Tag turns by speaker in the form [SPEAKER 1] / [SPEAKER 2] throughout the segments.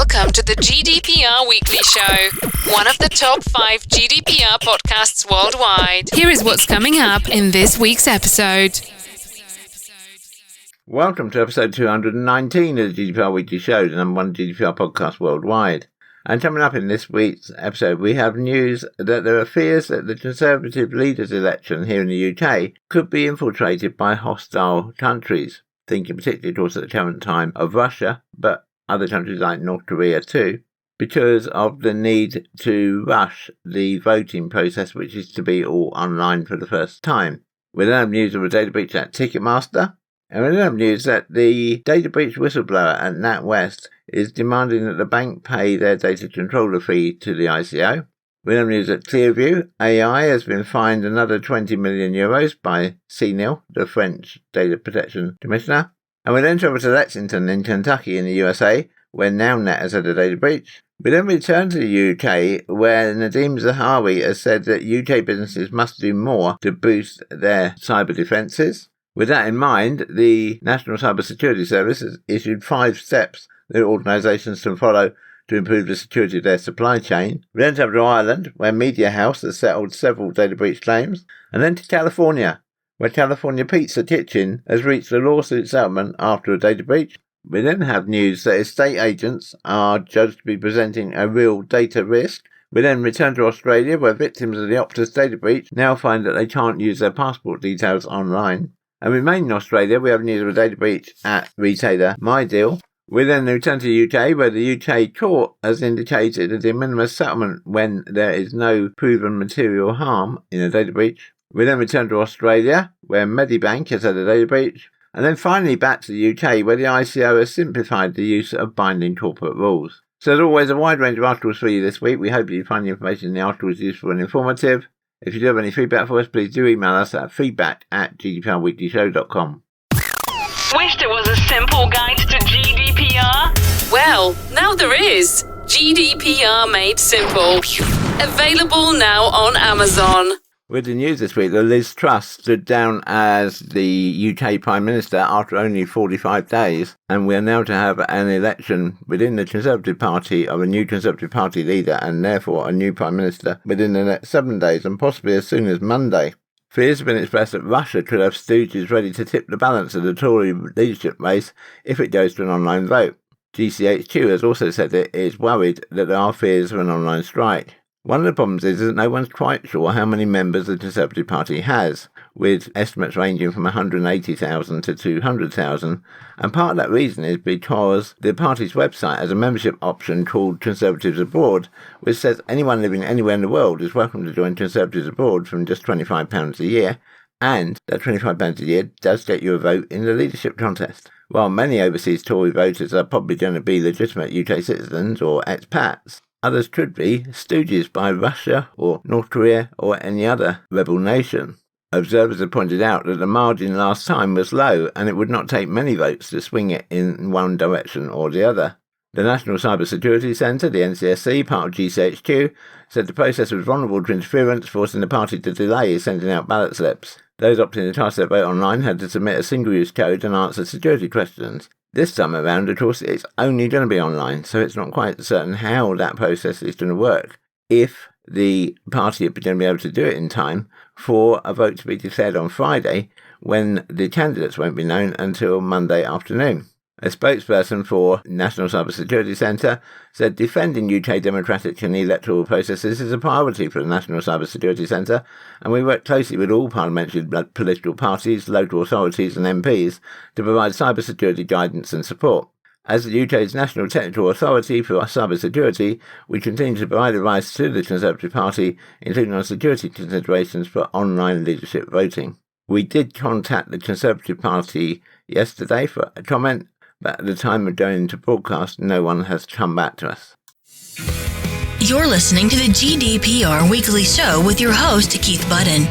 [SPEAKER 1] Welcome to the GDPR Weekly Show, one of the top 5 GDPR podcasts worldwide. Here is what's coming up in this week's episode.
[SPEAKER 2] Welcome to episode 219 of the GDPR Weekly Show, the number one GDPR podcast worldwide. And coming up in this week's episode, we have news that there are fears that the Conservative leaders' election here in the UK could be infiltrated by hostile countries, thinking particularly towards the current time of Russia, but other countries like North Korea too, because of the need to rush the voting process, which is to be all online for the first time. We then have news of a data breach at Ticketmaster, and we then have news that the data breach whistleblower at NatWest is demanding that the bank pay their data controller fee to the ICO. We then have news that Clearview AI has been fined another €20 million by CNIL, the French Data Protection Commissioner. And we then travel to Lexington in Kentucky in the USA, where Nelnet has had a data breach. We then return to the UK, where Nadeem Zahawi has said that UK businesses must do more to boost their cyber defences. With that in mind, the National Cyber Security Service has issued 5 steps that organisations can follow to improve the security of their supply chain. We then travel to Ireland, where Mediahaus has settled several data breach claims. And then to California, where California Pizza Kitchen has reached a lawsuit settlement after a data breach. We then have news that estate agents are judged to be presenting a real data risk. We then return to Australia, where victims of the Optus data breach now find that they can't use their passport details online. And remain in Australia, we have news of a data breach at retailer MyDeal. We then return to the UK, where the UK court has indicated a de minimis settlement when there is no proven material harm in a data breach. We then return to Australia, where Medibank has had a data breach. And then finally back to the UK, where the ICO has simplified the use of binding corporate rules. So as always, a wide range of articles for you this week. We hope that you find the information in the articles useful and informative. If you do have any feedback for us, please do email us at feedback@gdprweeklyshow.com.
[SPEAKER 1] Wished it was a simple guide to GDPR? Well, now there is. GDPR Made Simple. Available now on Amazon.
[SPEAKER 2] With the news this week, the Liz Truss stood down as the UK Prime Minister after only 45 days, and we are now to have an election within the Conservative Party of a new Conservative Party leader and therefore a new Prime Minister within the next 7 days and possibly as soon as Monday. Fears have been expressed that Russia could have stooges ready to tip the balance of the Tory leadership race if it goes to an online vote. GCHQ has also said that it is worried that there are fears of an online strike. One of the problems is that no one's quite sure how many members the Conservative Party has, with estimates ranging from 180,000 to 200,000, and part of that reason is because the party's website has a membership option called Conservatives Abroad, which says anyone living anywhere in the world is welcome to join Conservatives Abroad from just £25 a year, and that £25 a year does get you a vote in the leadership contest. While many overseas Tory voters are probably going to be legitimate UK citizens or expats, others could be stooges by Russia or North Korea or any other rebel nation. Observers have pointed out that the margin last time was low and it would not take many votes to swing it in one direction or the other. The National Cyber Security Centre, the NCSC, part of GCHQ, said the process was vulnerable to interference, forcing the party to delay sending out ballot slips. Those opting to cast their vote online had to submit a single-use code and answer security questions. This time around, of course, it's only going to be online, so it's not quite certain how that process is going to work. If the party are going to be able to do it in time for a vote to be declared on Friday, when the candidates won't be known until Monday afternoon. A spokesperson for National Cyber Security Centre said defending UK democratic and electoral processes is a priority for the National Cyber Security Centre, and we work closely with all parliamentary political parties, local authorities and MPs to provide cyber security guidance and support. As the UK's National Technical Authority for Cyber Security, we continue to provide advice to the Conservative Party, including on security considerations for online leadership voting. We did contact the Conservative Party yesterday for a comment, but at the time of going into broadcast, no one has come back to us.
[SPEAKER 3] You're listening to the GDPR Weekly Show with your host, Keith Budden.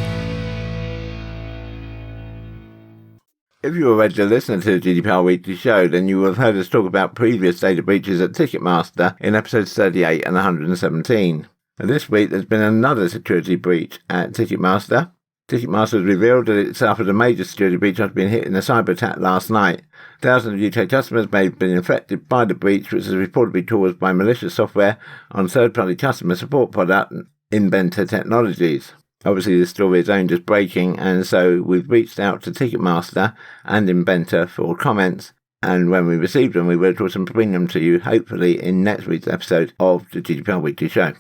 [SPEAKER 2] If you're a regular listener to the GDPR Weekly Show, then you will have heard us talk about previous data breaches at Ticketmaster in episodes 38 and 117. And this week, there's been another security breach at Ticketmaster. Ticketmaster has revealed that it suffered a major security breach after being hit in a cyber attack last night. Thousands of UK customers may have been infected by the breach, which is reportedly caused by malicious software on third-party customer support product Inventor Technologies. Obviously, this story is only just breaking, and so we've reached out to Ticketmaster and Inventor for comments, and when we received them, we will, of course, bring them to you, hopefully, in next week's episode of the GDPR Weekly Show.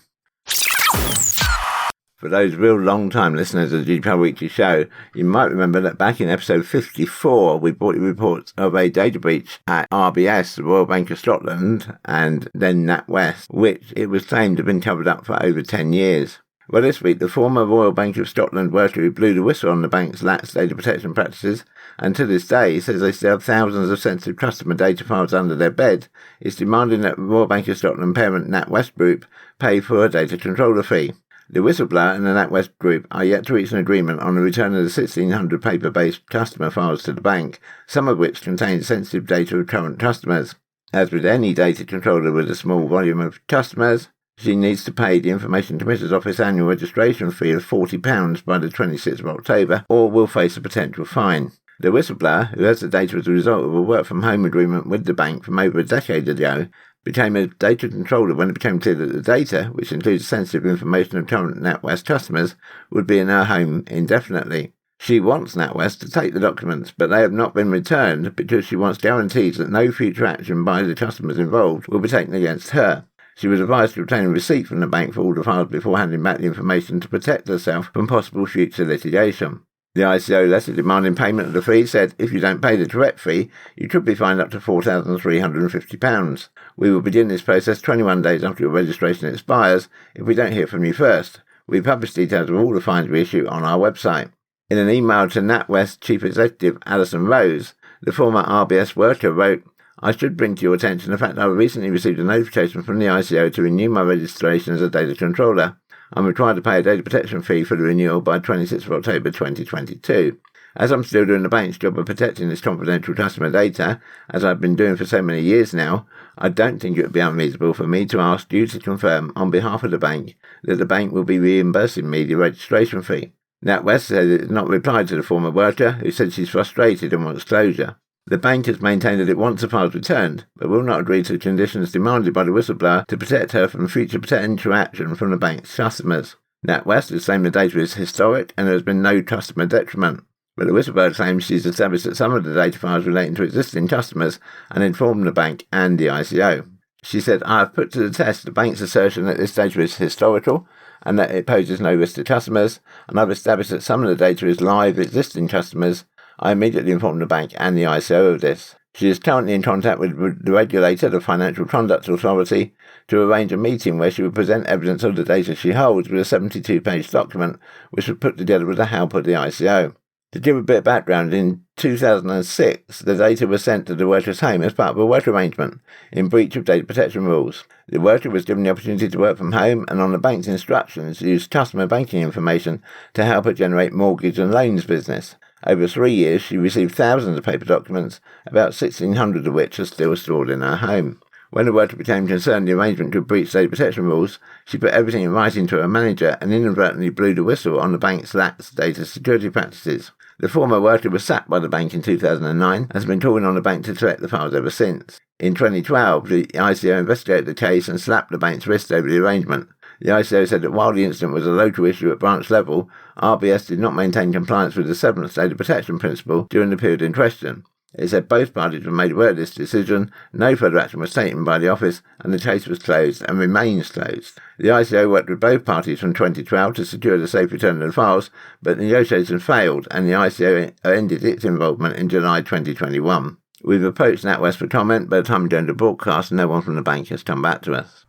[SPEAKER 2] For those real long-time listeners of the GDPR Weekly Show, you might remember that back in episode 54, we brought you reports of a data breach at RBS, the Royal Bank of Scotland, and then NatWest, which it was claimed to have been covered up for over 10 years. Well, this week, the former Royal Bank of Scotland worker who blew the whistle on the bank's lax data protection practices, and to this day says they still have thousands of sensitive customer data files under their bed, is demanding that the Royal Bank of Scotland parent NatWest Group pay for a data controller fee. The Whistleblower and the NatWest Group are yet to reach an agreement on the return of the 1,600 paper-based customer files to the bank, some of which contain sensitive data of current customers. As with any data controller with a small volume of customers, she needs to pay the Information Commissioner's Office annual registration fee of £40 by the 26th of October, or will face a potential fine. The Whistleblower, who has the data as a result of a work-from-home agreement with the bank from over a decade ago, became a data controller when it became clear that the data, which includes sensitive information of current NatWest customers, would be in her home indefinitely. She wants NatWest to take the documents, but they have not been returned because she wants guarantees that no future action by the customers involved will be taken against her. She was advised to obtain a receipt from the bank for all the files before handing back the information to protect herself from possible future litigation. The ICO letter demanding payment of the fee said if you don't pay the correct fee, you could be fined up to £4,350. We will begin this process 21 days after your registration expires if we don't hear from you first. We publish details of all the fines we issue on our website. In an email to NatWest Chief Executive Alison Rose, the former RBS worker wrote, "I should bring to your attention the fact that I recently received a notification from the ICO to renew my registration as a data controller. I'm required to pay a data protection fee for the renewal by 26th of October 2022. As I'm still doing the bank's job of protecting this confidential customer data, as I've been doing for so many years now, I don't think it would be unreasonable for me to ask you to confirm on behalf of the bank that the bank will be reimbursing me the registration fee." NatWest said it had not replied to the former worker, who said she's frustrated and wants closure. The bank has maintained that it wants the files returned, but will not agree to the conditions demanded by the whistleblower to protect her from future potential action from the bank's customers. NatWest has claimed the data is historic and there has been no customer detriment, but the whistleblower claims she's established that some of the data files relating to existing customers and informed the bank and the ICO. She said, "I have put to the test the bank's assertion that this data is historical and that it poses no risk to customers, and I've established that some of the data is live existing customers. I immediately informed the bank and the ICO of this." She is currently in contact with the regulator, the Financial Conduct Authority, to arrange a meeting where she will present evidence of the data she holds with a 72-page document which was put together with the help of the ICO. To give a bit of background, in 2006, the data was sent to the worker's home as part of a work arrangement in breach of data protection rules. The worker was given the opportunity to work from home and, on the bank's instructions, used customer banking information to help her generate mortgage and loans business. Over 3 years, she received thousands of paper documents, about 1,600 of which are still stored in her home. When the worker became concerned the arrangement could breach data protection rules, she put everything in writing to her manager and inadvertently blew the whistle on the bank's lax data security practices. The former worker was sacked by the bank in 2009 and has been calling on the bank to collect the files ever since. In 2012, the ICO investigated the case and slapped the bank's wrist over the arrangement. The ICO said that while the incident was a local issue at branch level, RBS did not maintain compliance with the 7th Data Protection Principle during the period in question. It said both parties were made aware of this decision, no further action was taken by the office, and the case was closed and remains closed. The ICO worked with both parties from 2012 to secure the safe return of the files, but the negotiations failed and the ICO ended its involvement in July 2021. We've approached NatWest for comment, but by the time we go into broadcast, no one from the bank has come back to us.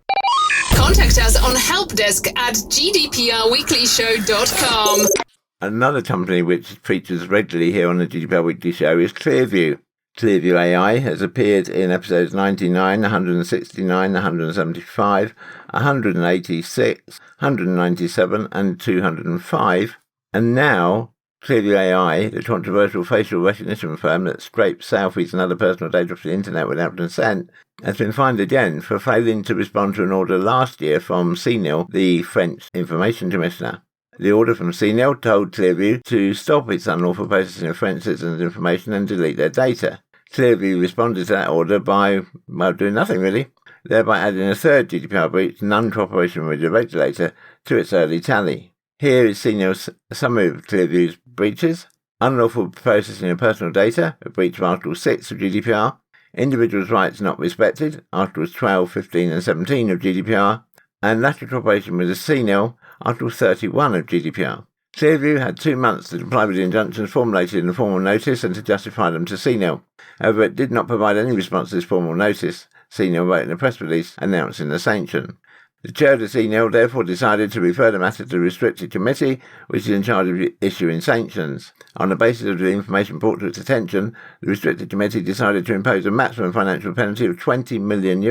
[SPEAKER 1] Contact us on helpdesk@gdprweeklyshow.com.
[SPEAKER 2] Another company which features regularly here on the GDPR Weekly Show is Clearview. Clearview AI has appeared in episodes 99, 169, 175, 186, 197 and 205. And now, Clearview AI, the controversial facial recognition firm that scrapes selfies and other personal data off the internet without consent, has been fined again for failing to respond to an order last year from CNIL, the French Information Commissioner. The order from CNIL told Clearview to stop its unlawful processing of French citizens' information and delete their data. Clearview responded to that order by, doing nothing really, thereby adding a third GDPR breach, non-cooperation with the regulator, to its early tally. Here is CNIL's summary of Clearview's breaches. Unlawful processing of personal data, a breach of Article 6 of GDPR. Individuals' rights not respected, Articles 12, 15 and 17 of GDPR. And lateral cooperation with the CNIL, Article 31 of GDPR. Clearview had 2 months to comply with the injunctions formulated in the formal notice and to justify them to CNIL. However, it did not provide any response to this formal notice. CNIL wrote in a press release announcing the sanction. The chair of the CNIL therefore decided to refer the matter to the Restricted Committee, which is in charge of issuing sanctions. On the basis of the information brought to its attention, the Restricted Committee decided to impose a maximum financial penalty of €20 million,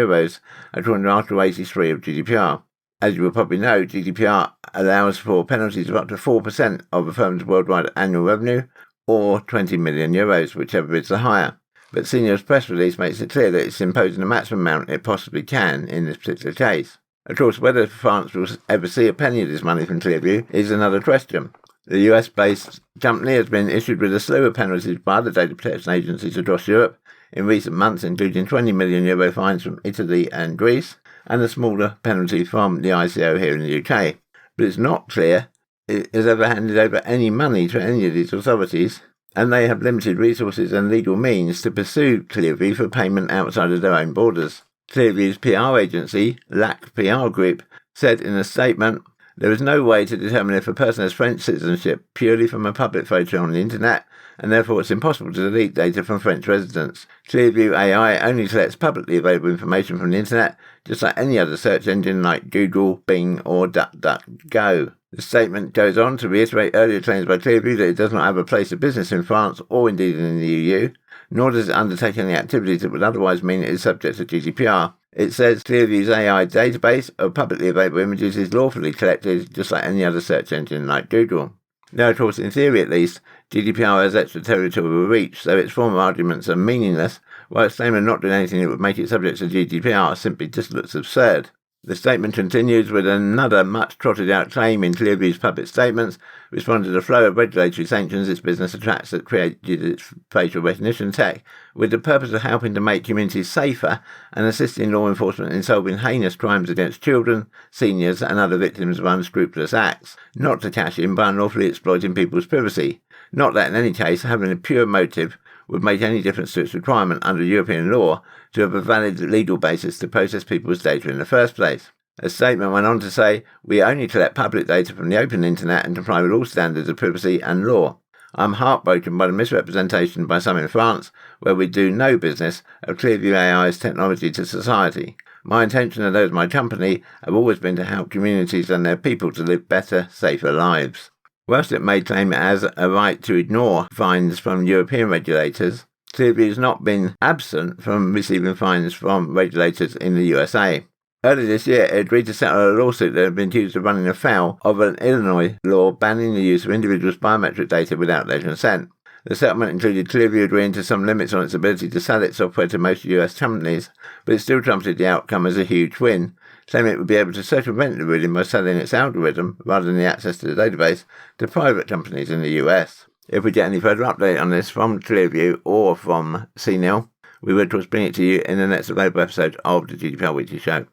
[SPEAKER 2] according to Article 83 of GDPR. As you will probably know, GDPR allows for penalties of up to 4% of a firm's worldwide annual revenue, or €20 million, whichever is the higher. But CNIL's press release makes it clear that it's imposing the maximum amount it possibly can in this particular case. Of course, whether France will ever see a penny of this money from Clearview is another question. The US-based company has been issued with a slew of penalties by other data protection agencies across Europe in recent months, including €20 million fines from Italy and Greece, and a smaller penalty from the ICO here in the UK. But it's not clear it has ever handed over any money to any of these authorities, and they have limited resources and legal means to pursue Clearview for payment outside of their own borders. Clearview's PR agency, LAC PR Group, said in a statement, "There is no way to determine if a person has French citizenship purely from a public photo on the internet, and therefore it's impossible to delete data from French residents. Clearview AI only collects publicly available information from the internet, just like any other search engine like Google, Bing, or DuckDuckGo." The statement goes on to reiterate earlier claims by Clearview that it does not have a place of business in France or indeed in the EU, nor does it undertake any activities that would otherwise mean it is subject to GDPR. It says Clearview's AI database of publicly available images is lawfully collected, just like any other search engine like Google. Now, of course, in theory at least, GDPR has extraterritorial reach, so its formal arguments are meaningless, while its claim of not doing anything that would make it subject to GDPR simply just looks absurd. The statement continues with another much trotted out claim in Clearview's public statements, responding to the flow of regulatory sanctions its business attracts that created its facial recognition tech, with the purpose of helping to make communities safer and assisting law enforcement in solving heinous crimes against children, seniors and other victims of unscrupulous acts, not to cash in by unlawfully exploiting people's privacy. Not that in any case having a pure motive would make any difference to its requirement under European law to have a valid legal basis to process people's data in the first place. A statement went on to say, "We only collect public data from the open internet and comply with all standards of privacy and law. I'm heartbroken by the misrepresentation by some in France, where we do no business, of Clearview AI's technology to society. My intention and those of my company have always been to help communities and their people to live better, safer lives." Whilst it may claim it has a right to ignore fines from European regulators, Clearview has not been absent from receiving fines from regulators in the USA. Earlier this year, it agreed to settle a lawsuit that had been accused of running afoul of an Illinois law banning the use of individuals' biometric data without their consent. The settlement included Clearview agreeing to some limits on its ability to sell its software to most US companies, but it still trumpeted the outcome as a huge win, claiming it would be able to circumvent the ruling by selling its algorithm, rather than the access to the database, to private companies in the US. If we get any further update on this from Clearview or from CNIL, we will of course bring it to you in the next available episode of the GDPR Weekly Show.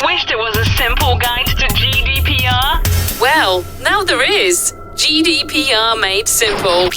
[SPEAKER 1] Wished it was a simple guide to GDPR? Well, now there is. GDPR Made Simple.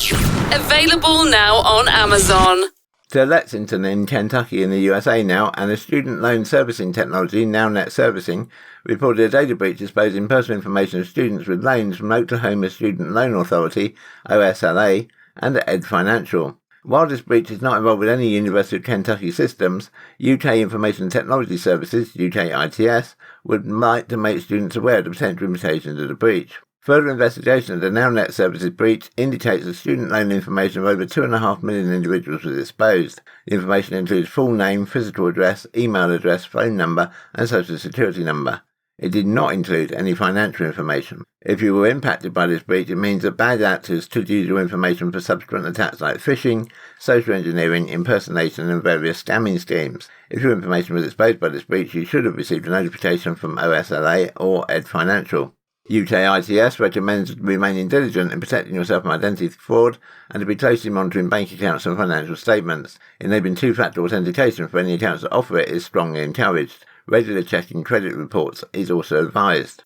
[SPEAKER 1] Available now on Amazon.
[SPEAKER 2] To Lexington in Kentucky in the USA now, and a student loan servicing technology, Nelnet Servicing, reported a data breach exposing personal information of students with loans from Oklahoma Student Loan Authority, OSLA, and Ed Financial. While this breach is not involved with any University of Kentucky systems, UK Information Technology Services, UK ITS, would like to make students aware of the potential implications of the breach. Further investigation of the Nelnet Services breach indicates that student loan information of over 2.5 million individuals was exposed. The information includes full name, physical address, email address, phone number, and social security number. It did not include any financial information. If you were impacted by this breach, it means that bad actors could use your information for subsequent attacks like phishing, social engineering, impersonation, and various scamming schemes. If your information was exposed by this breach, you should have received a notification from OSLA or Ed Financial. UK ITS recommends remaining diligent in protecting yourself from identity fraud and to be closely monitoring bank accounts and financial statements. Enabling two-factor authentication for any accounts that offer it is strongly encouraged. Regular checking credit reports is also advised.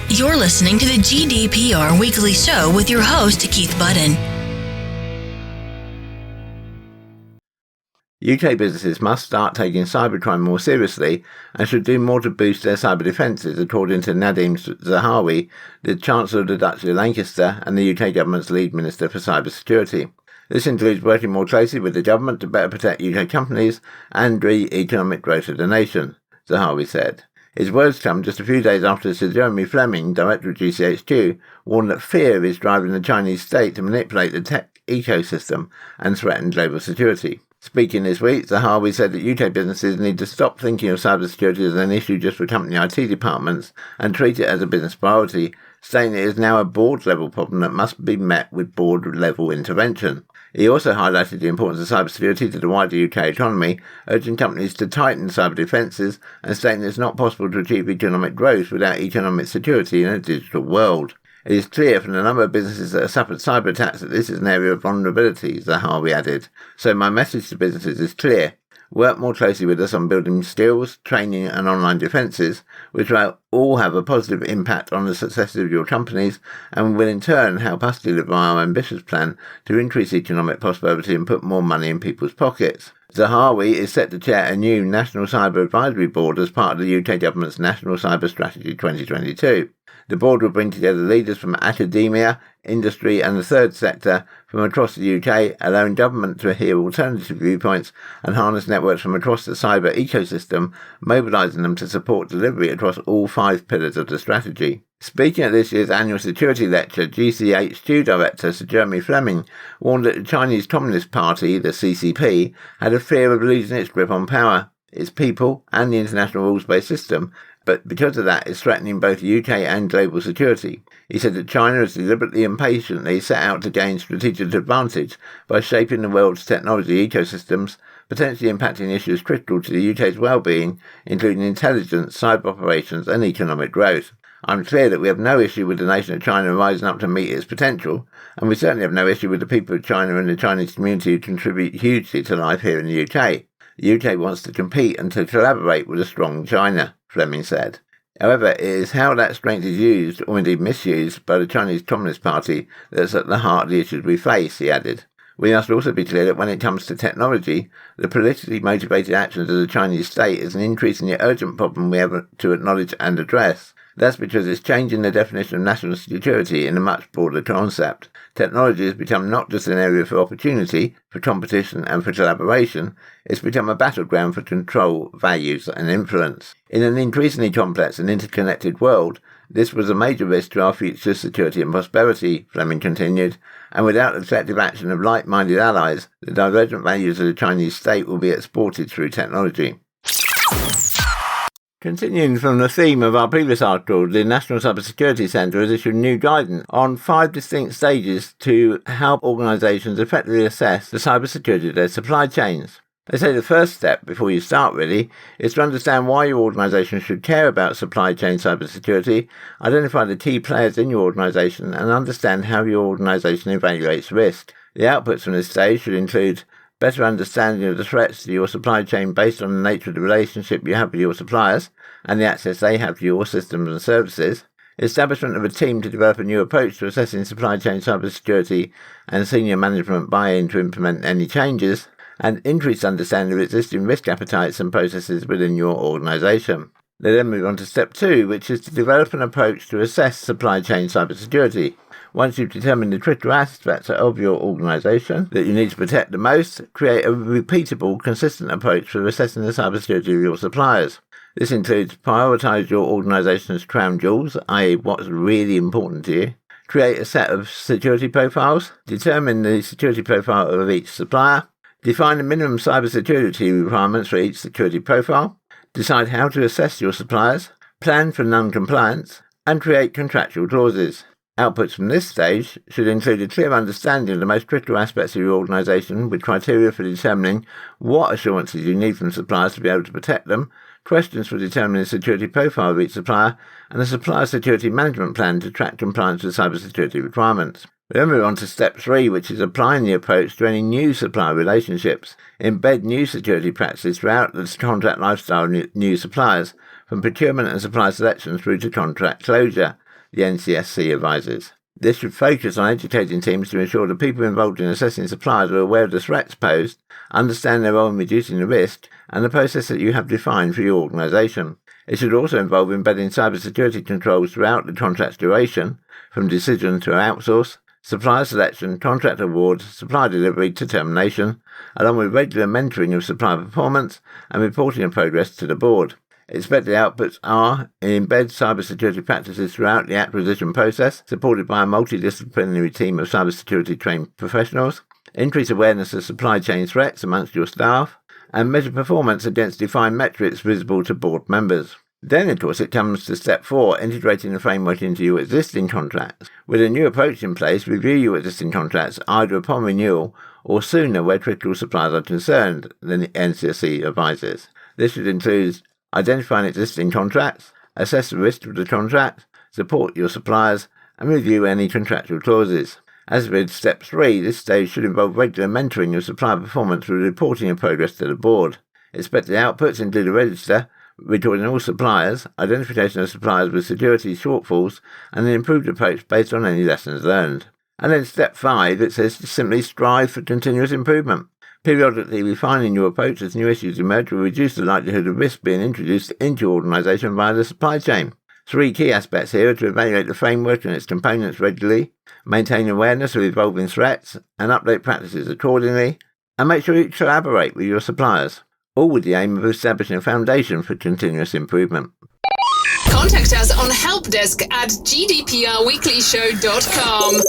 [SPEAKER 3] You're listening to the GDPR Weekly Show with your host, Keith Budden.
[SPEAKER 2] UK businesses must start taking cybercrime more seriously and should do more to boost their cyber defences, according to Nadim Zahawi, the Chancellor of the Duchy of Lancaster and the UK government's lead Minister for Cybersecurity. This includes working more closely with the government to better protect UK companies and the economic growth of the nation, Zahawi said. His words come just a few days after Sir Jeremy Fleming, director of GCHQ, warned that fear is driving the Chinese state to manipulate the tech ecosystem and threaten global security. Speaking this week, Zahawi said that UK businesses need to stop thinking of cybersecurity as an issue just for company IT departments and treat it as a business priority, saying it is now a board-level problem that must be met with board-level intervention. He also highlighted the importance of cybersecurity to the wider UK economy, urging companies to tighten cyber defences and stating it's not possible to achieve economic growth without economic security in a digital world. It is clear from the number of businesses that have suffered cyber attacks that this is an area of vulnerability, Zahawi added. So my message to businesses is clear. Work more closely with us on building skills, training and online defences, which will all have a positive impact on the success of your companies and will in turn help us deliver our ambitious plan to increase economic prosperity and put more money in people's pockets. Zahawi is set to chair a new National Cyber Advisory Board as part of the UK Government's National Cyber Strategy 2022. The board will bring together leaders from academia, industry and the third sector from across the UK, allowing government to hear alternative viewpoints and harness networks from across the cyber ecosystem, mobilising them to support delivery across all 5 pillars of the strategy. Speaking at this year's annual security lecture, GCHQ Director Sir Jeremy Fleming warned that the Chinese Communist Party, the CCP, had a fear of losing its grip on power, its people and the international rules-based system, but because of that is threatening both UK and global security. He said that China has deliberately and patiently set out to gain strategic advantage by shaping the world's technology ecosystems, potentially impacting issues critical to the UK's well-being, including intelligence, cyber operations and economic growth. I'm clear that we have no issue with the nation of China rising up to meet its potential, and we certainly have no issue with the people of China and the Chinese community who contribute hugely to life here in the UK. The UK wants to compete and to collaborate with a strong China, Fleming said. However, it is how that strength is used, or indeed misused, by the Chinese Communist Party that's at the heart of the issues we face, he added. We must also be clear that when it comes to technology, the politically motivated actions of the Chinese state is an increasingly urgent problem we have to acknowledge and address. That's because it's changing the definition of national security in a much broader concept. Technology has become not just an area for opportunity, for competition and for collaboration, it's become a battleground for control, values and influence. In an increasingly complex and interconnected world, this was a major risk to our future security and prosperity, Fleming continued, and without the collective action of like-minded allies, the divergent values of the Chinese state will be exported through technology. Continuing from the theme of our previous article, the National Cybersecurity Centre has issued new guidance on 5 distinct stages to help organisations effectively assess the cybersecurity of their supply chains. They say the first step, before you start really, is to understand why your organisation should care about supply chain cybersecurity, identify the key players in your organisation and understand how your organisation evaluates risk. The outputs from this stage should include better understanding of the threats to your supply chain based on the nature of the relationship you have with your suppliers and the access they have to your systems and services, establishment of a team to develop a new approach to assessing supply chain cybersecurity and senior management buy-in to implement any changes, and increased understanding of existing risk appetites and processes within your organisation. They then move on to step 2, which is to develop an approach to assess supply chain cybersecurity. Once you've determined the critical aspects of your organisation that you need to protect the most, create a repeatable, consistent approach for assessing the cybersecurity of your suppliers. This includes prioritise your organisation's crown jewels, i.e. what's really important to you, create a set of security profiles, determine the security profile of each supplier, define the minimum cybersecurity requirements for each security profile, decide how to assess your suppliers, plan for non-compliance, and create contractual clauses. Outputs from this stage should include a clear understanding of the most critical aspects of your organisation, with criteria for determining what assurances you need from suppliers to be able to protect them, questions for determining the security profile of each supplier, and a supplier security management plan to track compliance with cybersecurity requirements. We then move on to step 3, which is applying the approach to any new supplier relationships. Embed new security practices throughout the contract lifestyle of new suppliers, from procurement and supplier selection through to contract closure, the NCSC advises. This should focus on educating teams to ensure the people involved in assessing suppliers are aware of the threats posed, understand their role in reducing the risk, and the process that you have defined for your organisation. It should also involve embedding cybersecurity controls throughout the contract's duration, from decision to outsource, supplier selection, contract awards, supply delivery to termination, along with regular mentoring of supplier performance and reporting of progress to the board. Expected outputs are embed cybersecurity practices throughout the acquisition process, supported by a multidisciplinary team of cybersecurity trained professionals, increase awareness of supply chain threats amongst your staff, and measure performance against defined metrics visible to board members. Then, of course, it comes to step 4, integrating the framework into your existing contracts. With a new approach in place, review your existing contracts either upon renewal or sooner where critical suppliers are concerned, the NCSC advises. This should include identifying existing contracts, assess the risk of the contract, support your suppliers, and review any contractual clauses. As with step 3, this stage should involve regular mentoring of supplier performance with reporting of progress to the board. Expected outputs include a register, recording all suppliers, identification of suppliers with security shortfalls, and an improved approach based on any lessons learned. And then step 5, it says to simply strive for continuous improvement. Periodically refining your approach as new issues emerge will reduce the likelihood of risk being introduced into your organisation via the supply chain. 3 key aspects here are to evaluate the framework and its components regularly, maintain awareness of evolving threats, and update practices accordingly, and make sure you collaborate with your suppliers, all with the aim of establishing a foundation for continuous improvement.
[SPEAKER 1] Contact us on helpdesk@gdprweeklyshow.com.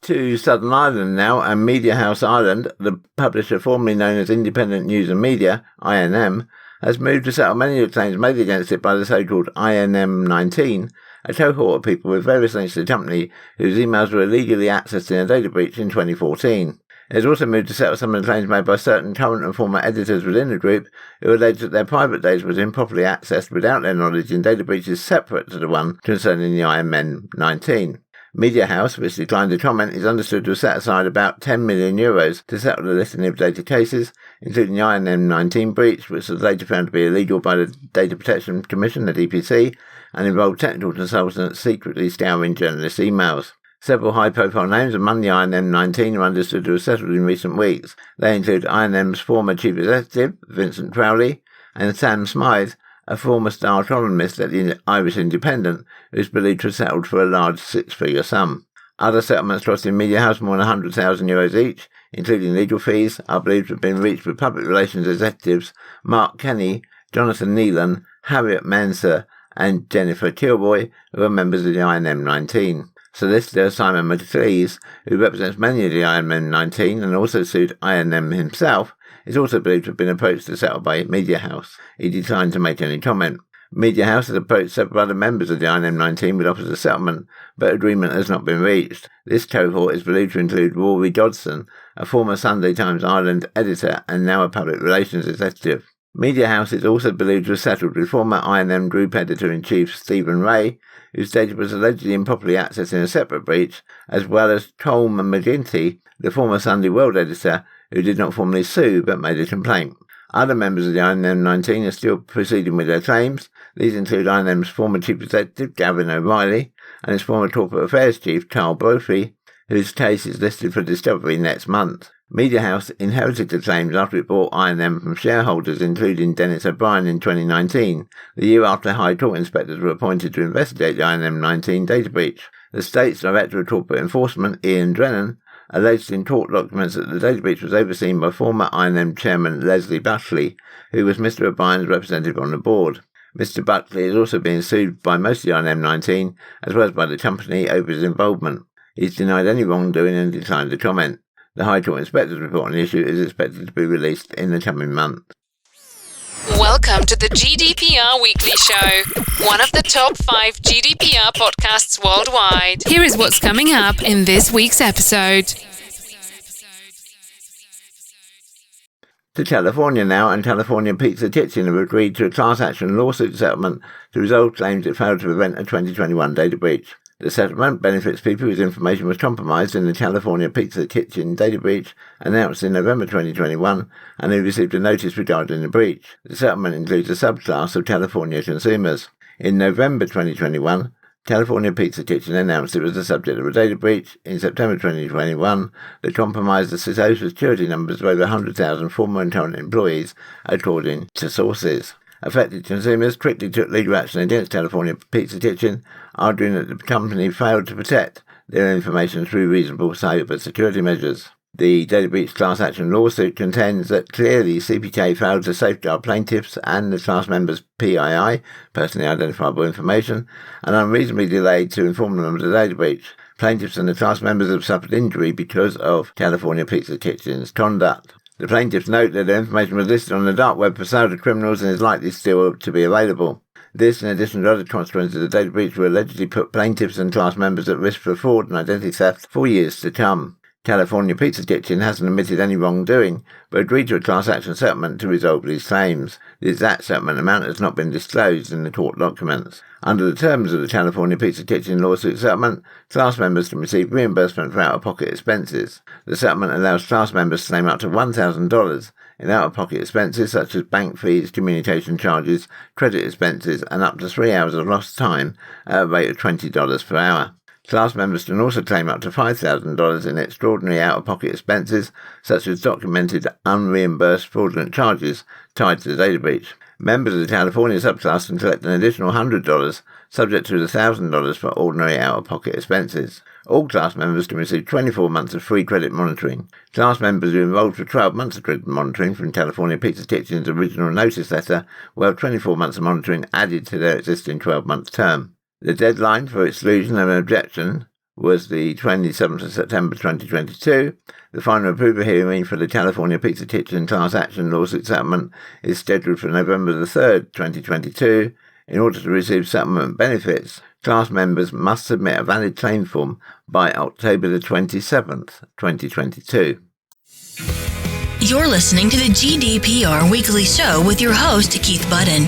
[SPEAKER 2] To Southern Ireland now, and Mediahaus Ireland, the publisher formerly known as Independent News and Media, INM, has moved to settle many of the claims made against it by the so-called INM-19, a cohort of people with various links to the company whose emails were illegally accessed in a data breach in 2014. It has also moved to settle some of the claims made by certain current and former editors within the group who alleged that their private data was improperly accessed without their knowledge in data breaches separate to the one concerning the INM-19. Mediahaus, which declined to comment, is understood to have set aside about €10 million to settle the litany of data cases, including the INM-19 breach, which was later found to be illegal by the Data Protection Commission, the DPC, and involved technical consultants secretly scouring journalists' emails. Several high-profile names among the INM-19 are understood to have settled in recent weeks. They include INM's former chief executive, Vincent Crowley, and Sam Smythe, a former star columnist at the Irish Independent, who is believed to have settled for a large 6-figure sum. Other settlements costing Mediahaus more than €100,000 each, including legal fees, are believed to have been reached with public relations executives Mark Kenny, Jonathan Neelan, Harriet Manser, and Jennifer Kilroy, who are members of the INM-19. Solicitor Simon McLeese, who represents many of the INM-19 and also sued INM himself, is also believed to have been approached to settle by Mediahaus. He declined to make any comment. Mediahaus has approached several other members of the INM-19 with offers of settlement, but agreement has not been reached. This cohort is believed to include Rory Dodson, a former Sunday Times Ireland editor and now a public relations executive. Mediahaus is also believed to have settled with former INM Group Editor-in-Chief Stephen Ray, whose data was allegedly improperly accessed in a separate breach, as well as Colm McGinty, the former Sunday World editor, who did not formally sue but made a complaint. Other members of the INM-19 are still proceeding with their claims. These include INM's former chief executive, Gavin O'Reilly, and his former corporate affairs chief, Carl Brophy, whose case is listed for discovery next month. Mediahaus inherited the claims after it bought INM from shareholders, including Dennis O'Brien in 2019, the year after High Court inspectors were appointed to investigate the INM-19 data breach. The state's Director of Corporate Enforcement, Ian Drennan, alleged in court documents that the data breach was overseen by former INM chairman Leslie Buckley, who was Mr. O'Brien's representative on the board. Mr. Buckley is also being sued by most of the INM-19, as well as by the company, over his involvement. He's denied any wrongdoing and declined to comment. The High Court Inspector's report on the issue is expected to be released in the coming month.
[SPEAKER 1] Welcome to the GDPR Weekly Show, one of the top 5 GDPR podcasts worldwide. Here is what's coming up in this week's episode.
[SPEAKER 2] To California now, and California Pizza Kitchen have agreed to a class action lawsuit settlement to resolve claims it failed to prevent a 2021 data breach. The settlement benefits people whose information was compromised in the California Pizza Kitchen data breach announced in November 2021 and who received a notice regarding the breach. The settlement includes a subclass of California consumers. In November 2021, California Pizza Kitchen announced it was the subject of a data breach in September 2021 that compromised the Social Security numbers of over 100,000 former and current employees, according to sources. Affected consumers quickly took legal action against California Pizza Kitchen, arguing that the company failed to protect their information through reasonable cyber security measures. The data breach class action lawsuit contends that clearly CPK failed to safeguard plaintiffs and the class members' PII, personally identifiable information, and unreasonably delayed to inform them of the data breach. Plaintiffs and the class members have suffered injury because of California Pizza Kitchen's conduct. The plaintiffs note that their information was listed on the dark web for sale to criminals and is likely still to be available. This, in addition to other consequences of the data breach, will allegedly put plaintiffs and class members at risk for fraud and identity theft for years to come. California Pizza Kitchen hasn't admitted any wrongdoing, but agreed to a class action settlement to resolve these claims. The exact settlement amount has not been disclosed in the court documents. Under the terms of the California Pizza Kitchen lawsuit settlement, class members can receive reimbursement for out-of-pocket expenses. The settlement allows class members to claim up to $1,000 in out-of-pocket expenses such as bank fees, communication charges, credit expenses, and up to 3 hours of lost time at a rate of $20 per hour. Class members can also claim up to $5,000 in extraordinary out-of-pocket expenses, such as documented unreimbursed fraudulent charges tied to the data breach. Members of the California subclass can collect an additional $100, subject to the $1,000 for ordinary out-of-pocket expenses. All class members can receive 24 months of free credit monitoring. Class members who enrolled for 12 months of credit monitoring from California Pizza Kitchen's original notice letter will have 24 months of monitoring added to their existing 12-month term. The deadline for exclusion of an objection was the 27th of September 2022. The final approval hearing for the California Pizza Kitchen class action lawsuit settlement is scheduled for November the 3rd, 2022. In order to receive settlement benefits, class members must submit a valid claim form by October the 27th, 2022.
[SPEAKER 3] You're listening to the GDPR Weekly Show with your host, Keith Budden.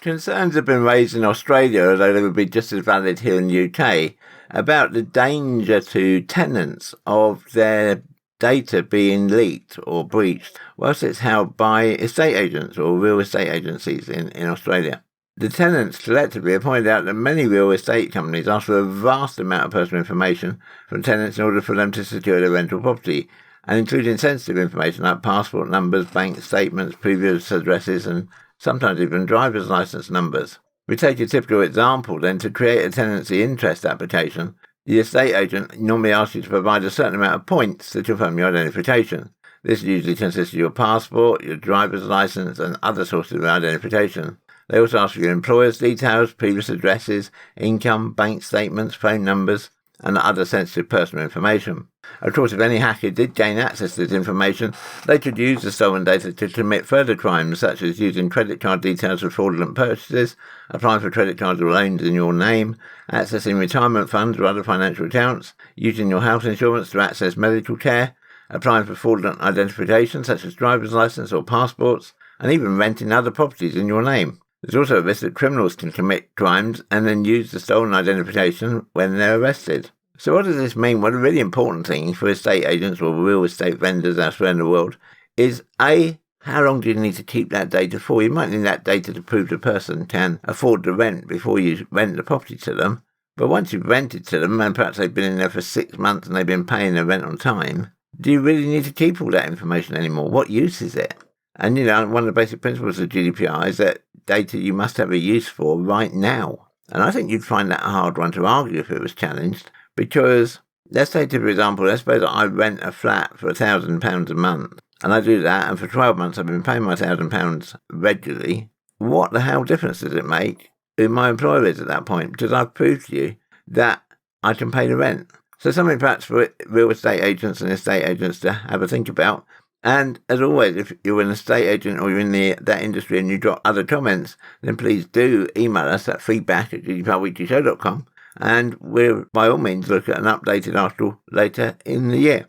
[SPEAKER 2] Concerns have been raised in Australia, although they would be just as valid here in the UK, about the danger to tenants of their data being leaked or breached whilst it's held by estate agents or real estate agencies in Australia. The tenants collectively have pointed out that many real estate companies ask for a vast amount of personal information from tenants in order for them to secure their rental property, and including sensitive information like passport numbers, bank statements, previous addresses, and sometimes even driver's license numbers. We take a typical example then. To create a tenancy interest application, the estate agent normally asks you to provide a certain amount of points to confirm your identification. This usually consists of your passport, your driver's license, and other sources of identification. They also ask for your employer's details, previous addresses, income, bank statements, phone numbers, and other sensitive personal information. Of course, if any hacker did gain access to this information, they could use the stolen data to commit further crimes, such as using credit card details for fraudulent purchases, applying for credit cards or loans in your name, accessing retirement funds or other financial accounts, using your health insurance to access medical care, applying for fraudulent identification, such as driver's license or passports, and even renting other properties in your name. There's also a risk that criminals can commit crimes and then use the stolen identification when they're arrested. So what does this mean? Well, the really important thing for estate agents or real estate vendors elsewhere in the world is A, how long do you need to keep that data for? You might need that data to prove the person can afford the rent before you rent the property to them. But once you've rented to them and perhaps they've been in there for 6 months and they've been paying their rent on time, do you really need to keep all that information anymore? What use is it? And, one of the basic principles of GDPR is that data you must have a use for right now. And I think you'd find that a hard one to argue if it was challenged, because let's say, for example, let's suppose I rent a flat for £1,000 a month, and I do that, and for 12 months I've been paying my £1,000 regularly. What the hell difference does it make who my employer is at that point? Because I've proved to you that I can pay the rent. So something perhaps for real estate agents and estate agents to have a think about And as always, if you're an estate agent or you're in that industry and you drop other comments, then please do email us at feedback@gdprweeklyshow.com, and we'll by all means look at an updated article later in the year.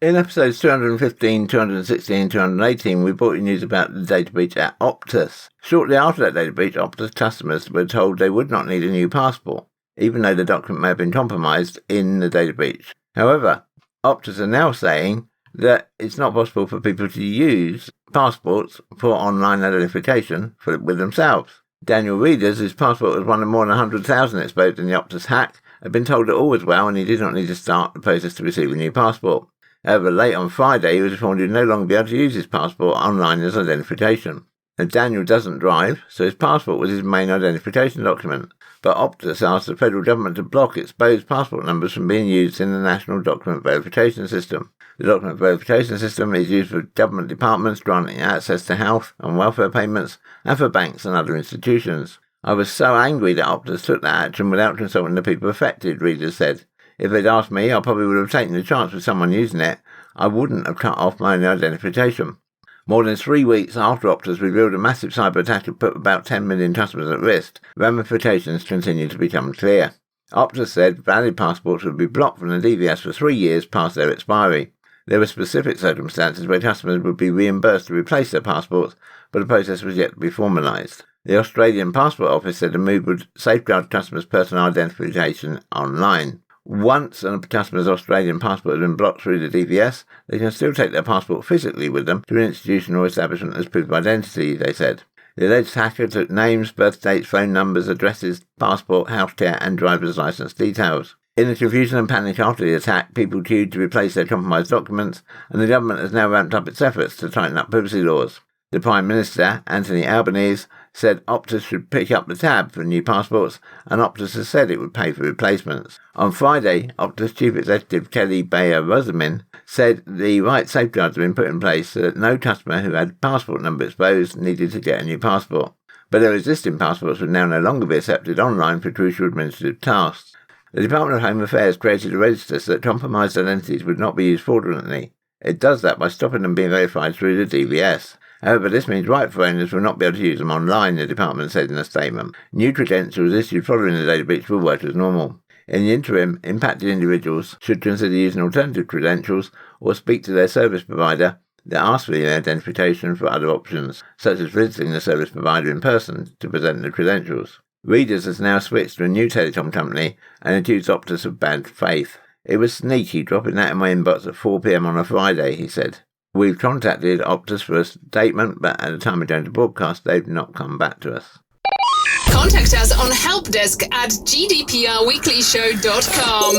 [SPEAKER 2] In episodes 215, 216 and 218, we brought you news about the data breach at Optus. Shortly after that data breach, Optus customers were told they would not need a new passport, even though the document may have been compromised in the data breach. However, Optus are now saying that it's not possible for people to use passports for online identification with themselves. Daniel Reeders, whose passport was one of more than 100,000 exposed in the Optus hack, had been told that all was well and he did not need to start the process to receive a new passport. However, late on Friday, he was informed he would no longer be able to use his passport online as identification. Now, Daniel doesn't drive, so his passport was his main identification document. But Optus asked the federal government to block exposed passport numbers from being used in the National Document Verification System. The Document Verification System is used for government departments granting access to health and welfare payments and for banks and other institutions. I was so angry that Optus took that action without consulting the people affected, Readers said. If they'd asked me, I probably would have taken the chance with someone using it. I wouldn't have cut off my own identification. More than 3 weeks after Optus revealed a massive cyber attack that put about 10 million customers at risk, ramifications continue to become clear. Optus said valid passports would be blocked from the DVS for 3 years past their expiry. There were specific circumstances where customers would be reimbursed to replace their passports, but the process was yet to be formalised. The Australian Passport Office said the move would safeguard customers' personal identification online. Once a customer's Australian passport has been blocked through the DVS, they can still take their passport physically with them to an institution or establishment as proof of identity, they said. The alleged hacker took names, birth dates, phone numbers, addresses, passport, healthcare and driver's licence details. In the confusion and panic after the attack, people queued to replace their compromised documents, and the government has now ramped up its efforts to tighten up privacy laws. The Prime Minister, Anthony Albanese, said Optus should pick up the tab for new passports, and Optus has said it would pay for replacements. On Friday, Optus Chief Executive Kelly Bayer-Rosamin said the right safeguards have been put in place so that no customer who had passport number exposed needed to get a new passport. But their existing passports would now no longer be accepted online for crucial administrative tasks. The Department of Home Affairs created a register so that compromised identities would not be used fraudulently. It does that by stopping them being verified through the DVS. However, this means rightful owners will not be able to use them online, the department said in a statement. New credentials issued following the data breach will work as normal. In the interim, impacted individuals should consider using alternative credentials or speak to their service provider that asks for the identification for other options, such as visiting the service provider in person to present the credentials. Readers has now switched to a new telecom company and accused Optus of bad faith. It was sneaky dropping that in my inbox at 4 p.m. on a Friday, he said. We've contacted Optus for a statement, but at the time of doing the broadcast, they've not come back to us.
[SPEAKER 1] Contact us on helpdesk@gdprweeklyshow.com.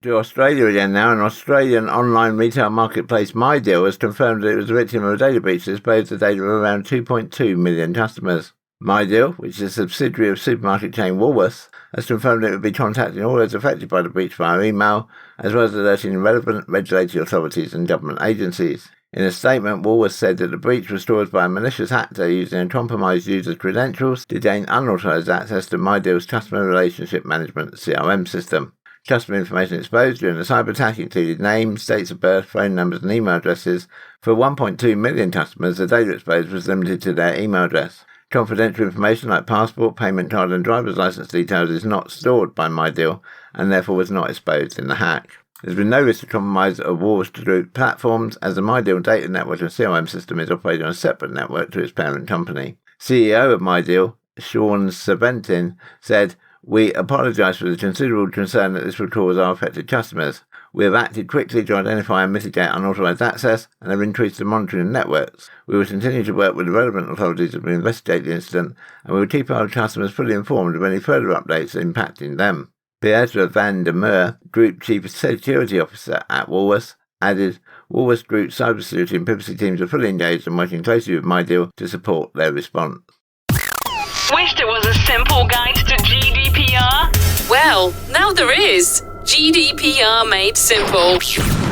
[SPEAKER 2] To Australia again now. An Australian online retail marketplace, MyDeal, has confirmed that it was a victim of a data breach that exposed the data of around 2.2 million customers. MyDeal, which is a subsidiary of supermarket chain Woolworths, has confirmed it would be contacting all those affected by the breach via email, as well as alerting relevant regulatory authorities and government agencies. In a statement, Woolworths said that the breach was caused by a malicious actor using a compromised user's credentials to gain unauthorized access to MyDeal's customer relationship management CRM system. Customer information exposed during the cyber attack included names, dates of birth, phone numbers and email addresses. For 1.2 million customers, the data exposed was limited to their email address. Confidential information like passport, payment card and driver's license details is not stored by MyDeal and therefore was not exposed in the hack. There's been no risk of compromise of Woolworths Group platforms, as the MyDeal data network and CRM system is operated on a separate network to its parent company. CEO of MyDeal, Sean Serpentin, said, "We apologise for the considerable concern that this would cause our affected customers. We have acted quickly to identify and mitigate unauthorised access and have increased the monitoring of networks. We will continue to work with the relevant authorities to investigate the incident, and we will keep our customers fully informed of any further updates impacting them." Pieter van der Meer, Group Chief Security Officer at Woolworths, added, "Woolworths Group cybersecurity and privacy teams are fully engaged and working closely with MyDeal to support their response."
[SPEAKER 1] Wished it was a simple guide to GDPR? Well, now there is. GDPR Made Simple.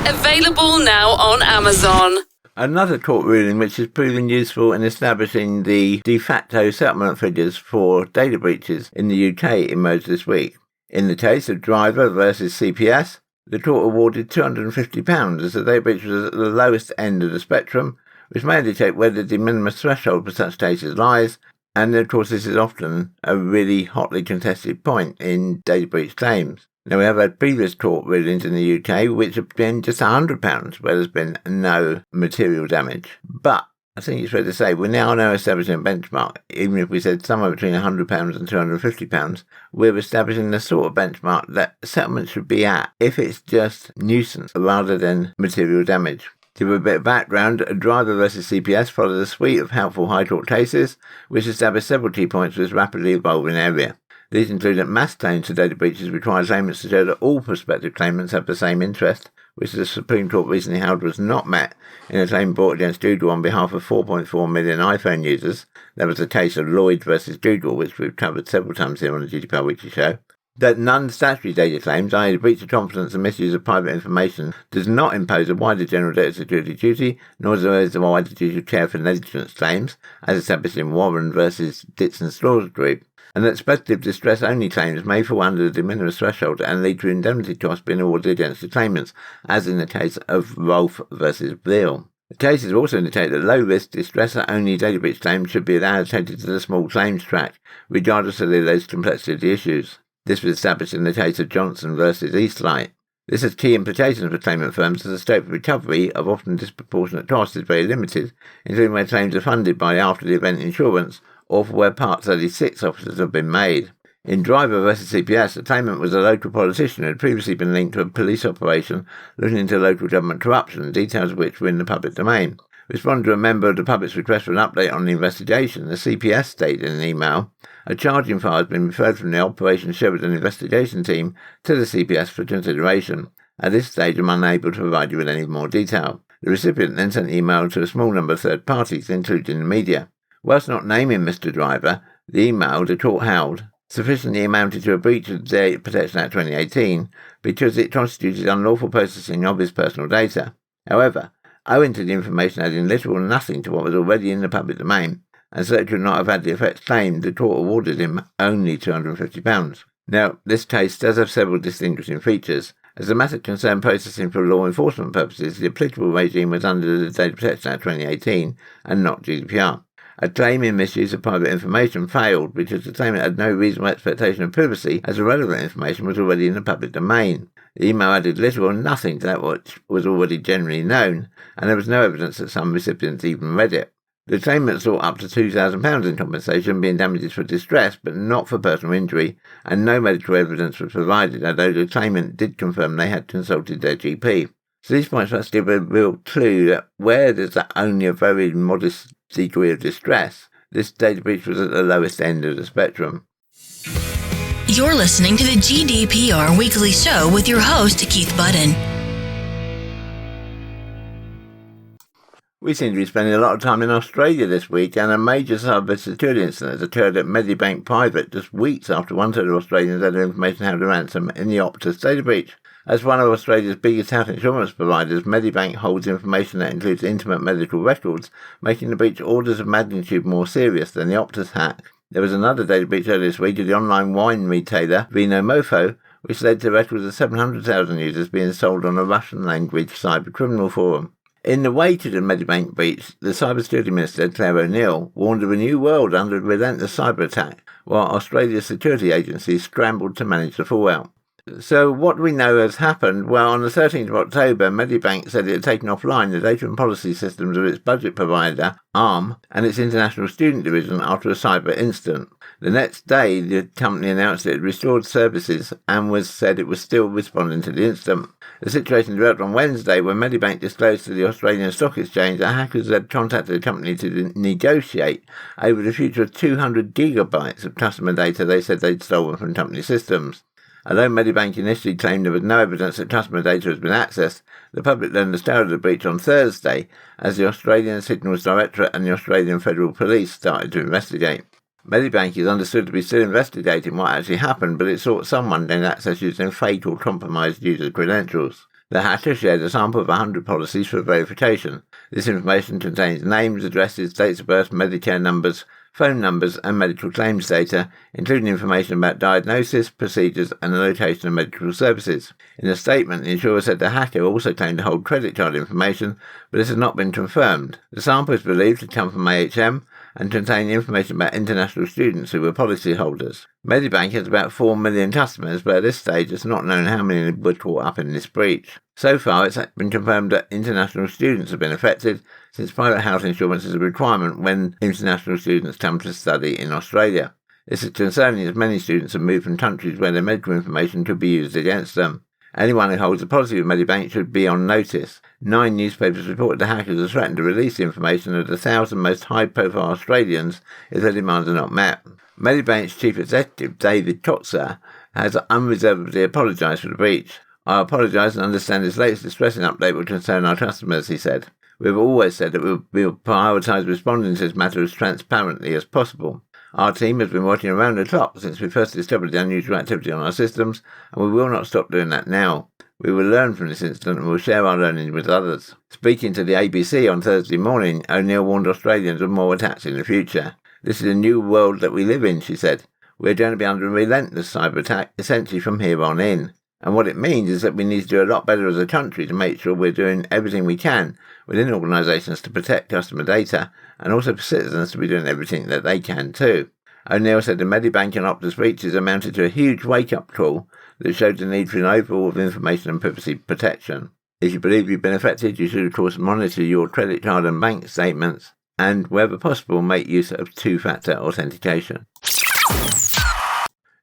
[SPEAKER 1] Available now on Amazon.
[SPEAKER 2] Another court ruling which has proven useful in establishing the de facto settlement figures for data breaches in the UK emerged this week. In the case of Driver versus CPS, The court awarded £250 as the data breach was at the lowest end of the spectrum, which may indicate where the de minimis threshold for such cases lies, and of course this is often a really hotly contested point in data breach claims. Now we have had previous court rulings in the UK which have been just £100 where there's been no material damage. But I think it's fair to say we're now establishing a benchmark. Even if we said somewhere between £100 and £250, we're establishing the sort of benchmark that settlement should be at if it's just nuisance rather than material damage. To give a bit of background, Driver versus CPS followed a suite of helpful High Court cases which established several key points for this rapidly evolving area. These include that mass claims for data breaches require claimants to show that all prospective claimants have the same interest, which the Supreme Court recently held was not met in a claim brought against Google on behalf of 4.4 million iPhone users. There was a case of Lloyd versus Google, which we've covered several times here on the GDPR Weekly Show. That non-statutory data claims, i.e. the breach of confidence and misuse of private information, does not impose a wider general data security duty, nor is there a wider duty of care for negligence claims, as established in Warren versus Ditson Stores Group, and that speculative distress-only claims may fall under the de minimis threshold and lead to indemnity costs being awarded against the claimants, as in the case of Rolfe versus Veal. The cases also indicate that low-risk distress-only data breach claims should be allocated to the small claims track, regardless of the alleged complexity of the issues. This was established in the case of Johnson versus Eastlight. This has key implications for claimant firms as the scope of recovery of often disproportionate costs is very limited, including where claims are funded by after-the-event insurance or for where Part 36 offers have been made. In Driver versus CPS, the claimant was a local politician who had previously been linked to a police operation looking into local government corruption, details of which were in the public domain. Responding to a member of the public's request for an update on the investigation, the CPS stated in an email, a charging file has been referred from the Operation Sheridan investigation team to the CPS for consideration. At this stage, I'm unable to provide you with any more detail. The recipient then sent an email to a small number of third parties, including the media. Whilst not naming Mr. Driver, the email the court held sufficiently amounted to a breach of the Data Protection Act 2018 because it constituted unlawful processing of his personal data. However, owing to the information adding little or nothing to what was already in the public domain, and so it could not have had the effects claimed, the court awarded him only £250. Now, this case does have several distinguishing features. As a matter concerned processing for law enforcement purposes, the applicable regime was under the Data Protection Act 2018 and not GDPR. A claim in misuse of private information failed because the claimant had no reasonable expectation of privacy as the relevant information was already in the public domain. The email added little or nothing to that which was already generally known, and there was no evidence that some recipients even read it. The claimant sought up to £2,000 in compensation, being damages for distress but not for personal injury, and no medical evidence was provided, although the claimant did confirm they had consulted their GP. So these points must give a real clue that where there's only a very modest degree of distress, this data breach was at the lowest end of the spectrum.
[SPEAKER 3] You're listening to the GDPR Weekly Show with your host, Keith Budden.
[SPEAKER 2] We seem to be spending a lot of time in Australia this week, and a major cybersecurity incident has occurred at Medibank Private just weeks after one-third of Australians had information held a ransom in the Optus data breach. As one of Australia's biggest health insurance providers, Medibank holds information that includes intimate medical records, making the breach orders of magnitude more serious than the Optus hack. There was another data breach earlier this week of the online wine retailer Vino Mofo, which led to records of 700,000 users being sold on a Russian-language cybercriminal forum. In the wake of the Medibank breach, the Cybersecurity Minister, Claire O'Neill, warned of a new world under a relentless cyber attack, while Australia's security agencies scrambled to manage the fallout. So what do we know has happened? Well, on the 13th of October, Medibank said it had taken offline the data and policy systems of its budget provider, ARM, and its international student division after a cyber incident. The next day, the company announced it had restored services and said it was still responding to the incident. The situation developed on Wednesday when Medibank disclosed to the Australian Stock Exchange that hackers had contacted the company to negotiate over the future of 200 gigabytes of customer data they said they'd stolen from company systems. Although Medibank initially claimed there was no evidence that customer data has been accessed, the public learned the story of the breach on Thursday as the Australian Signals Directorate and the Australian Federal Police started to investigate. Medibank is understood to be still investigating what actually happened, but it thought someone gained access using fake or compromised user credentials. The hacker shared a sample of 100 policies for verification. This information contains names, addresses, dates of birth, Medicare numbers, phone numbers and medical claims data, including information about diagnosis, procedures and the location of medical services. In a statement, the insurer said the hacker also claimed to hold credit card information, but this has not been confirmed. The sample is believed to come from AHM and contain information about international students who were policyholders. Medibank has about 4 million customers, but at this stage it's not known how many were caught up in this breach. So far, it's been confirmed that international students have been affected, since private health insurance is a requirement when international students come to study in Australia. This is concerning as many students have moved from countries where their medical information could be used against them. Anyone who holds a policy with Medibank should be on notice. 9 newspapers reported the hackers have threatened to release the information of the 1,000 most high-profile Australians if their demands are not met. Medibank's chief executive, David Kotzer, has unreservedly apologised for the breach. "I apologise and understand this latest distressing update will concern our customers," he said. "We have always said that we will prioritise responding to this matter as transparently as possible. Our team has been working around the clock since we first discovered the unusual activity on our systems, and we will not stop doing that now. We will learn from this incident and will share our learnings with others." Speaking to the ABC on Thursday morning, O'Neill warned Australians of more attacks in the future. "This is a new world that we live in," she said. "We're going to be under a relentless cyber attack, essentially from here on in. And what it means is that we need to do a lot better as a country to make sure we're doing everything we can within organisations to protect customer data, and also for citizens to be doing everything that they can too." O'Neill said the Medibank and Optus breaches amounted to a huge wake-up call that showed the need for an overhaul of information and privacy protection. If you believe you've been affected, you should of course monitor your credit card and bank statements, and wherever possible make use of two-factor authentication.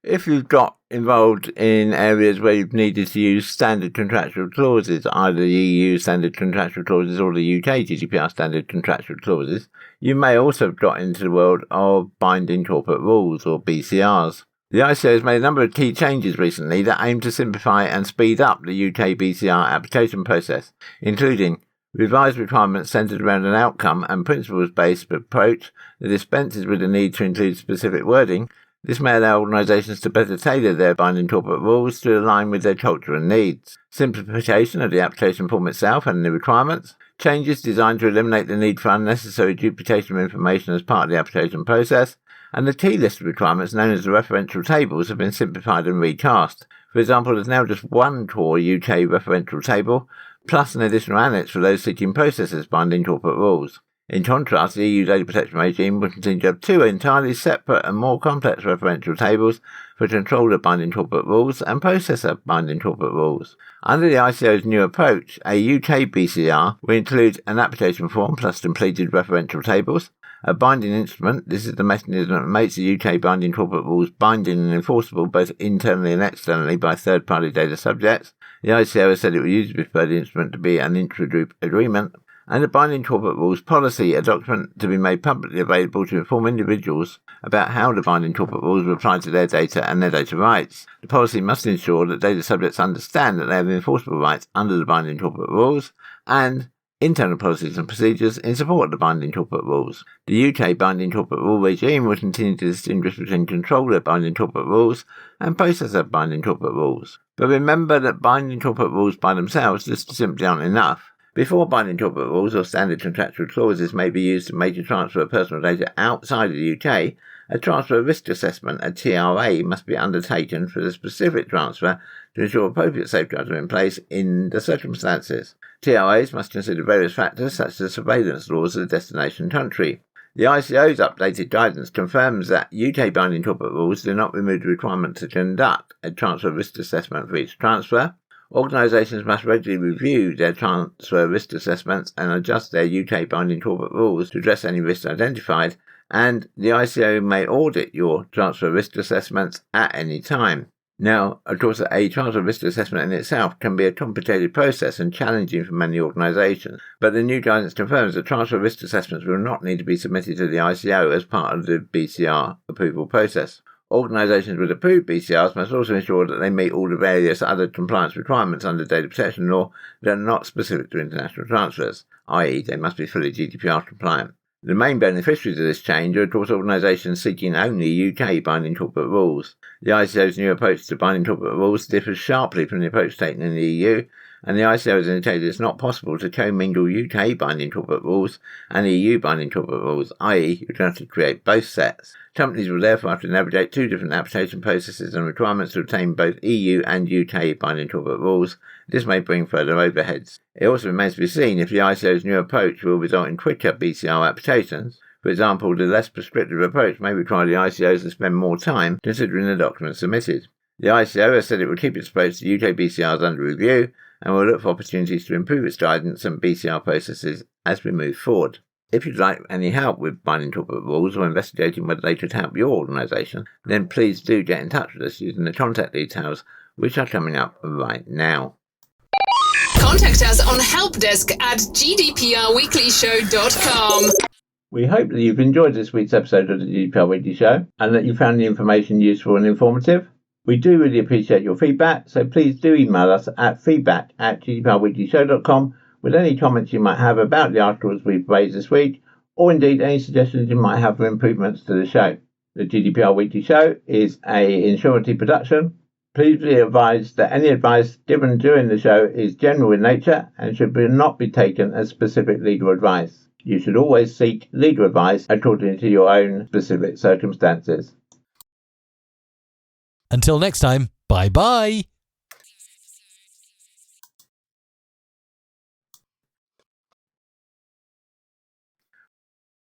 [SPEAKER 2] If you've got involved in areas where you've needed to use standard contractual clauses, either the EU standard contractual clauses or the UK GDPR standard contractual clauses, you may also have got into the world of binding corporate rules, or BCRs. The ICO has made a number of key changes recently that aim to simplify and speed up the UK BCR application process, including revised requirements centred around an outcome and principles-based approach that dispenses with the need to include specific wording. This may allow organisations to better tailor their binding corporate rules to align with their culture and needs. Simplification of the application form itself and the requirements. Changes designed to eliminate the need for unnecessary duplication of information as part of the application process. And the T-list requirements, known as the referential tables, have been simplified and recast. For example, there's now just one core UK referential table, plus an additional annex for those seeking processors binding corporate rules. In contrast, the EU data protection regime will continue to have 2 entirely separate and more complex referential tables for controller binding corporate rules and processor binding corporate rules. Under the ICO's new approach, a UK BCR will include an application form plus completed referential tables, a binding instrument. This is the mechanism that makes the UK binding corporate rules binding and enforceable both internally and externally by third-party data subjects. The ICO has said it will use the preferred instrument to be an intra-group agreement, and a binding corporate rules policy, a document to be made publicly available to inform individuals about how the binding corporate rules will apply to their data and their data rights. The policy must ensure that data subjects understand that they have enforceable rights under the binding corporate rules, and internal policies and procedures in support of the binding corporate rules. The UK binding corporate rule regime will continue to distinguish between controller binding corporate rules and processor binding corporate rules. But remember that binding corporate rules by themselves just simply aren't enough. Before binding corporate rules or standard contractual clauses may be used to make a transfer of personal data outside of the UK, a transfer risk assessment, a TRA, must be undertaken for the specific transfer to ensure appropriate safeguards are in place in the circumstances. TRAs must consider various factors such as surveillance laws of the destination country. The ICO's updated guidance confirms that UK binding corporate rules do not remove the requirement to conduct a transfer risk assessment for each transfer. Organisations must regularly review their transfer risk assessments and adjust their UK binding corporate rules to address any risks identified, and the ICO may audit your transfer risk assessments at any time. Now, of course, a transfer risk assessment in itself can be a complicated process and challenging for many organisations, but the new guidance confirms that transfer risk assessments will not need to be submitted to the ICO as part of the BCR approval process. Organisations with approved BCRs must also ensure that they meet all the various other compliance requirements under data protection law that are not specific to international transfers, i.e. they must be fully GDPR compliant. The main beneficiaries of this change are, of course, organisations seeking only UK binding corporate rules. The ICO's new approach to binding corporate rules differs sharply from the approach taken in the EU, and the ICO has indicated it's not possible to commingle UK binding corporate rules and EU binding corporate rules, i.e. you don't have to create both sets. Companies will therefore have to navigate two different application processes and requirements to obtain both EU and UK binding corporate rules. This may bring further overheads. It also remains to be seen if the ICO's new approach will result in quicker BCR applications. For example, the less prescriptive approach may require the ICOs to spend more time considering the documents submitted. The ICO has said it will keep its approach to UK BCRs under review and will look for opportunities to improve its guidance and BCR processes as we move forward. If you'd like any help with binding corporate rules or investigating whether they could help your organisation, then please do get in touch with us using the contact details which are coming up right now.
[SPEAKER 1] Contact us on helpdesk@gdprweeklyshow.com.
[SPEAKER 2] We hope that you've enjoyed this week's episode of the GDPR Weekly Show and that you found the information useful and informative. We do really appreciate your feedback, so please do email us at feedback@gdprweeklyshow.com with any comments you might have about the articles we've raised this week, or indeed any suggestions you might have for improvements to the show. The GDPR Weekly Show is a Insurity production. Please be advised that any advice given during the show is general in nature and should not be taken as specific legal advice. You should always seek legal advice according to your own specific circumstances.
[SPEAKER 4] Until next time, bye-bye.